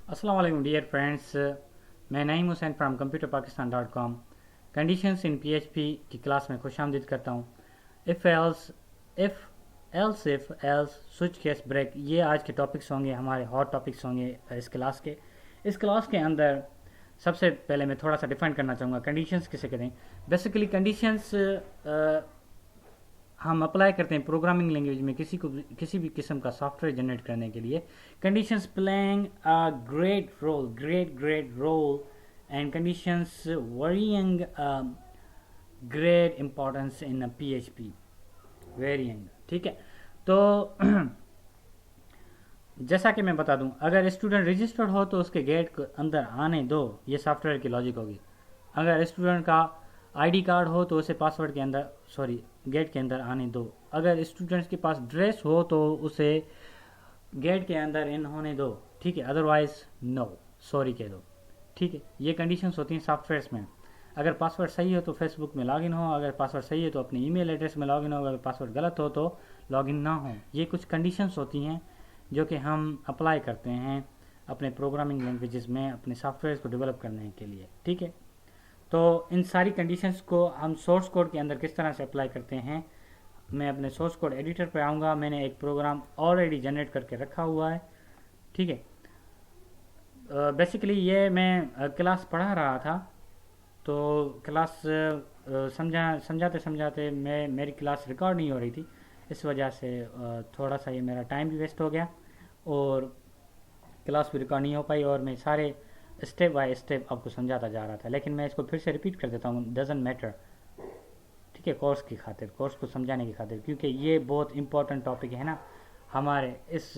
अस्सलाम वालेकुम dear friends. मैं Naeem Hussain from computerpakistan.com conditions in PHP की क्लास में खुशामदीद करता हूँ। If else switch case break, ये आज के टॉपिक्स होंगे, हमारे हॉट टॉपिक्स होंगे इस क्लास के अंदर। सबसे पहले मैं थोड़ा सा डिफाइन करना चाहूँगा कंडीशंस किसे कहते हैं। बेसिकली कंडीशंस हम अप्लाई करते हैं प्रोग्रामिंग लैंग्वेज में किसी भी किस्म का सॉफ्टवेयर जनरेट करने के लिए। Conditions playing a great role and conditions varying great importance in PHP varying. ठीक है, तो जैसा कि मैं बता दूं, अगर स्टूडेंट रजिस्टर्ड हो तो उसके गेट को अंदर आने दो, ये सॉफ्टवेयर की लॉजिक होगी। अगर स्टूडेंट का आईडी कार्ड हो तो उसे पासवर्ड के अंदर गेट के अंदर आने दो। अगर स्टूडेंट्स के पास ड्रेस हो तो उसे गेट के अंदर इन होने दो। ठीक है, अदरवाइज नो, सॉरी कह दो। ठीक है, ये कंडीशंस होती हैं सॉफ्टवेयर्स में। अगर पासवर्ड सही हो तो फेसबुक में लॉगिन हो, अगर पासवर्ड सही है तो अपने ईमेल एड्रेस में लॉगिन हो, अगर पासवर्ड गलत हो तो लॉगिन ना हो। ये कुछ कंडीशंस होती हैं जो कि हम अप्लाई करते हैं अपने प्रोग्रामिंग लैंग्वेजेस में अपने सॉफ्टवेयर को डेवलप करने के लिए। ठीक है, तो इन सारी कंडीशंस को हम सोर्स कोड के अंदर किस तरह से अप्लाई करते हैं, मैं अपने सोर्स कोड एडिटर पर आऊँगा। मैंने एक प्रोग्राम ऑलरेडी जनरेट करके रखा हुआ है। ठीक है, बेसिकली ये मैं क्लास पढ़ा रहा था, तो क्लास समझाते समझाते मेरी क्लास रिकॉर्ड नहीं हो रही थी। इस वजह से थोड़ा सा ये मेरा टाइम भी वेस्ट हो गया और क्लास भी रिकॉर्ड नहीं हो पाई, और मैं सारे स्टेप बाय स्टेप आपको समझाता जा रहा था। लेकिन मैं इसको फिर से रिपीट कर देता हूँ, डजेंट मैटर। ठीक है, कोर्स की खातिर, कोर्स को समझाने की खातिर, क्योंकि ये बहुत इंपॉर्टेंट टॉपिक है ना, हमारे इस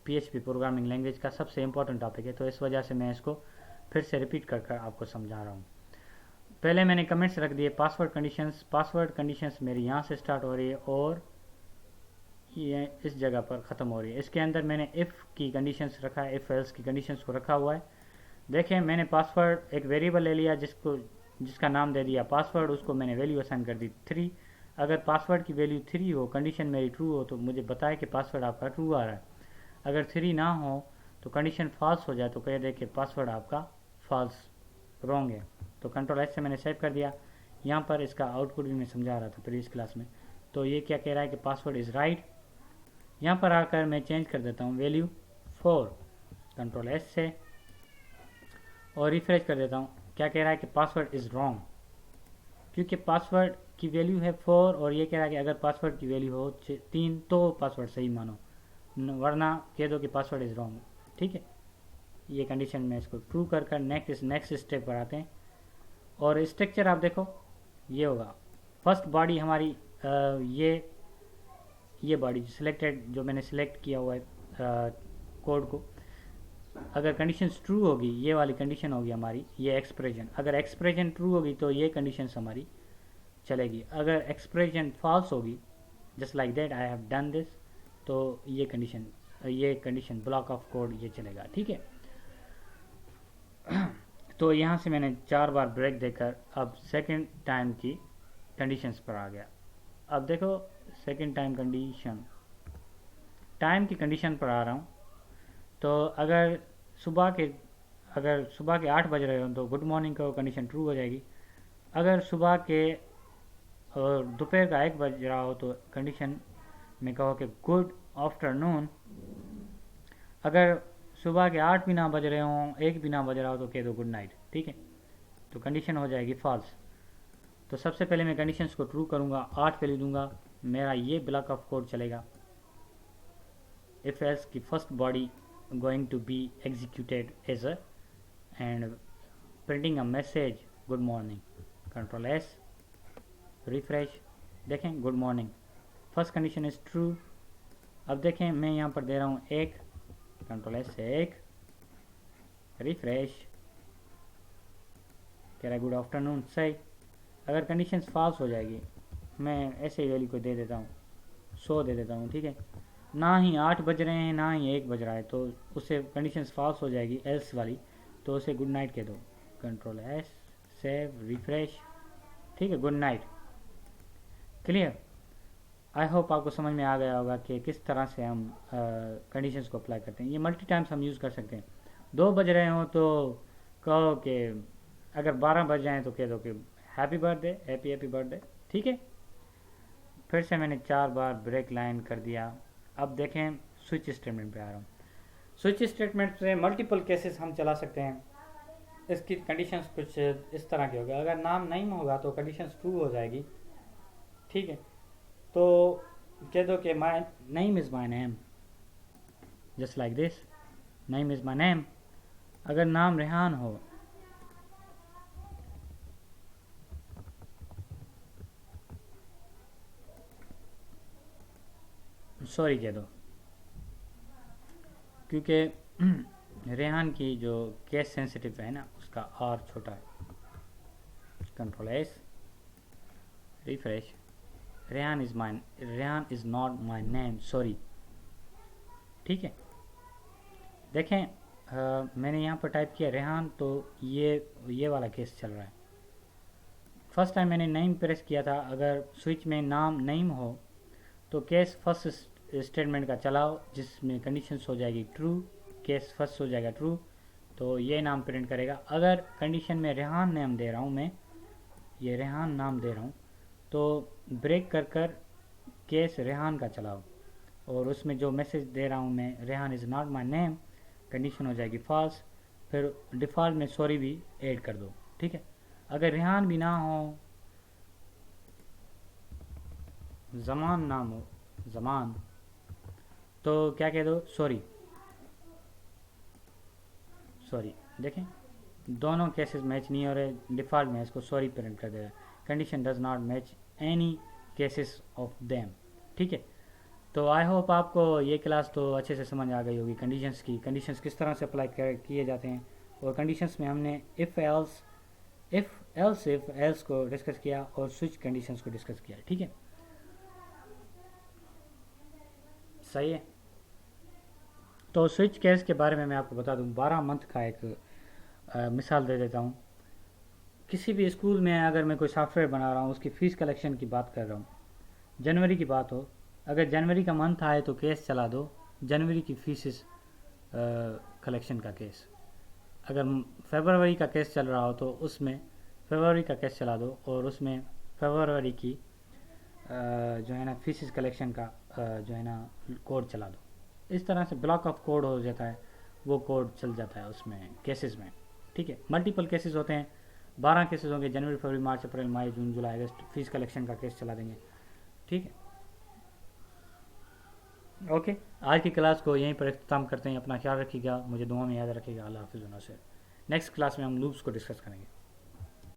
पीएचपी प्रोग्रामिंग लैंग्वेज का सबसे इंपॉर्टेंट टॉपिक है। तो इस वजह से मैं इसको फिर से रिपीट कर कर आपको समझा रहा हूँ। पहले मैंने कमेंट्स रख दिए पासवर्ड कंडीशंस मेरी यहाँ से स्टार्ट हो रही है और ये इस जगह पर ख़त्म हो रही है। इसके अंदर मैंने इफ़ की कंडीशंस रखा है, इफ़ एल्स की कंडीशंस को रखा हुआ है। देखें, मैंने पासवर्ड एक वेरिएबल ले लिया जिसका नाम दे दिया पासवर्ड, उसको मैंने वैल्यू असाइन कर दी 3। अगर पासवर्ड की वैल्यू 3 हो, कंडीशन मेरी ट्रू हो, तो मुझे बताए कि पासवर्ड आपका ट्रू आ रहा है। अगर 3 ना हो तो कंडीशन फॉल्स हो जाए तो कह दे कि पासवर्ड आपका फॉल्स रॉन्ग है। तो कंट्रोल एच से मैंने सेव कर दिया। यहाँ पर इसका आउटपुट भी मैं समझा रहा था प्रीवियस क्लास में। तो ये क्या कह रहा है कि पासवर्ड इज़ राइट। यहाँ पर आकर मैं चेंज कर देता हूँ वैल्यू 4, कंट्रोल एस से, और रिफ्रेश कर देता हूँ। क्या कह रहा है कि पासवर्ड इज़ रॉन्ग, क्योंकि पासवर्ड की वैल्यू है 4 और ये कह रहा है कि अगर पासवर्ड की वैल्यू हो 3 तो पासवर्ड सही मानो, वरना कह दो कि पासवर्ड इज़ रॉन्ग। ठीक है, ये कंडीशन में इसको ट्रू कर कर नेक्स्ट स्टेप पर आते हैं। और स्ट्रक्चर आप देखो, ये होगा फर्स्ट बॉडी हमारी, ये बॉडी सिलेक्टेड जो मैंने सिलेक्ट किया हुआ है कोड को। अगर कंडीशन ट्रू होगी, ये वाली कंडीशन होगी हमारी, ये एक्सप्रेशन, अगर एक्सप्रेशन ट्रू होगी तो ये कंडीशन हमारी चलेगी। अगर एक्सप्रेशन फॉल्स होगी, just like that I have done this, तो ये कंडीशन ब्लॉक ऑफ कोड ये चलेगा। ठीक है, तो यहाँ से मैंने 4 बार ब्रेक देकर अब सेकंड टाइम की कंडीशंस पर आ गया। अब देखो, सेकंड टाइम की कंडीशन पर आ रहा हूँ। तो सुबह के अगर सुबह के 8 बज रहे हो तो गुड मॉर्निंग का कंडीशन ट्रू हो जाएगी। अगर सुबह के और दोपहर का 1 बज रहा हो तो कंडीशन में कहो कि गुड आफ्टरनून। अगर सुबह के 8 भी ना बज रहे हों, 1 भी ना बज रहा हो तो कह दो गुड नाइट। ठीक है, तो कंडीशन हो जाएगी फॉल्स। तो सबसे पहले मैं कंडीशंस को ट्रू करूँगा, 8 वैल्यू दूंगा, मेरा ये ब्लॉक ऑफ कोड चलेगा। इफ एल्स की first body going to be executed as a and printing a message good morning, control S, refresh. देखें, good morning, first condition is true. अब देखें, मैं यहाँ पर दे रहा हूँ 1, कंट्रोल एस से 1, रिफ्रेश, कह रहा है गुड आफ्टरनून, सही। अगर कंडीशन फॉल्स हो जाएगी, मैं ऐसे ही वैल्यू को दे देता हूँ, 100 दे देता हूँ। ठीक है, ना ही 8 बज रहे हैं ना ही 1 बज रहा है, तो उससे कंडीशन फॉल्स हो जाएगी एल्स वाली, तो उसे गुड नाइट कह दो, कंट्रोल एस, सेव, रिफ्रेश। ठीक है, good night, clear. I hope आपको समझ में आ गया होगा कि किस तरह से हम कंडीशंस को अप्लाई करते हैं। ये मल्टी टाइम्स हम यूज़ कर सकते हैं। 2 बज रहे हो तो कहो कि, अगर 12 बज जाएँ तो कह दो कि happy birthday, happy happy birthday, ठीक है। फिर से मैंने 4 बार ब्रेक लाइन कर दिया। अब देखें स्विच स्टेटमेंट पे आ रहा हूँ। स्विच स्टेटमेंट से मल्टीपल केसेस हम चला सकते हैं। इसकी कंडीशंस कुछ इस तरह की होगी। अगर नाम नहीं होगा तो कंडीशंस ट्रू हो जाएगी, ठीक है। तो कह दो कि my name is my name, just like this, name is my name. अगर नाम रेहान हो, सॉरी कह दो, क्योंकि रेहान की जो केस सेंसिटिव है ना, उसका आर छोटा है। Control S, refresh. Rehan is not my name, sorry, ठीक है। देखें मैंने यहाँ पर टाइप किया रेहान, तो ये वाला केस चल रहा है। फर्स्ट टाइम मैंने नेम प्रेस किया था। अगर स्विच में नाम नेम हो तो केस फर्स्ट स्टेटमेंट का चलाओ, जिसमें कंडीशंस हो जाएगी ट्रू, केस फर्स्ट हो जाएगा ट्रू, तो ये नाम प्रिंट करेगा। अगर कंडीशन में रेहान नेम दे रहा हूँ, मैं ये रेहान नाम दे रहा हूँ, तो ब्रेक कर कर केस रेहान का चलाओ, और उसमें जो मैसेज दे रहा हूँ मैं, Rehan is not my name, condition हो जाएगी फॉल्स। फिर डिफ़ॉल्ट में सॉरी भी ऐड कर दो, ठीक है। अगर रेहान भी ना हो, ज़मान नाम हो, ज़मान, तो क्या कह दो, सॉरी, सॉरी। देखें दोनों केसेस मैच नहीं हो रहे, डिफ़ॉल्ट में इसको सॉरी प्रिंट कर देगा। Condition does not match any cases of them, ठीक है। तो आई होप आपको ये क्लास तो अच्छे से समझ आ गई होगी। कंडीशंस किस तरह से अप्लाई किए जाते हैं, और कंडीशंस में हमने इफ़ एल्स को डिस्कस किया, और स्विच कंडीशंस को डिस्कस किया, ठीक है। सही है। तो स्विच केस के बारे में मैं आपको बता दूं, 12 मंथ का एक मिसाल दे देता हूँ। किसी भी स्कूल में अगर मैं कोई सॉफ्टवेयर बना रहा हूँ, उसकी फ़ीस कलेक्शन की बात कर रहा हूँ, जनवरी की बात हो, अगर जनवरी का मंथ आए तो केस चला दो जनवरी की फीस कलेक्शन का केस। अगर फरवरी का केस चल रहा हो तो उसमें फरवरी का केस चला दो, और उसमें फरवरी की जो है ना फीस कलेक्शन का जो है ना कोड चला दो। इस तरह से ब्लॉक ऑफ कोड हो जाता है, वो कोड चल जाता है उसमें केसेस में, ठीक है। मल्टीपल केसेस होते हैं, 12 केसेस होंगे, जनवरी, फरवरी, मार्च, अप्रैल, मई, जून, जुलाई, अगस्त, फीस कलेक्शन का केस चला देंगे, ठीक है। ओके, आज की क्लास को यहीं पर इख्तिताम करते हैं। अपना ख्याल रखिएगा, मुझे दुआ में याद रखिएगा। अल्लाह हाफ़िज़। नेक्स्ट क्लास में हम लूप्स को डिस्कस करेंगे।